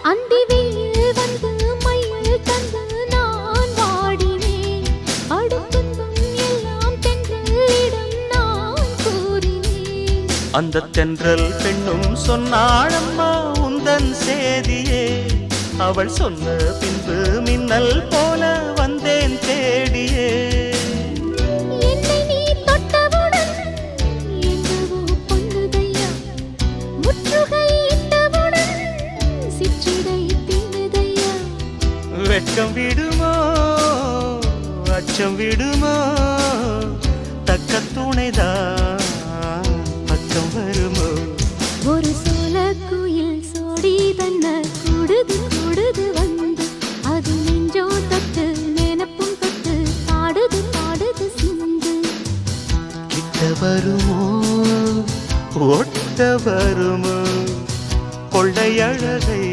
அந்தி வெயில் வந்து மயில் தந்து நான் வாடினேன். அடுத்துன்பம் எல்லாம் தென்றலிடம் நான் கூறினேன். அந்த தென்றல் பெண்ணும் சொன்னாளம்மா உந்தன் சேதியே. அவள் சொன்ன பின்பு மின்னல் போல வந்தேன் தேடியே. என்னை நீ தொட்டவுடன் எங்கவோ பொன்னுதையா. முற்றுகை இட்டவுடன் சிற்றிடை தின்னுதையா. வெட்கம் விடுமோ அச்சம் விடுமோ தக்க துணைதான் பக்கம் வருமோ. ஒரு சோல குயில் சோடி தன்ன கூடுது கூடுது வந்து. அது நெஞ்சோ தொட்டு நினப்பும் தொட்டு பாடுது பாடுது சிந்து. கிட்ட வருமோ ஒட்ட வருமோ கொள்ளையழகை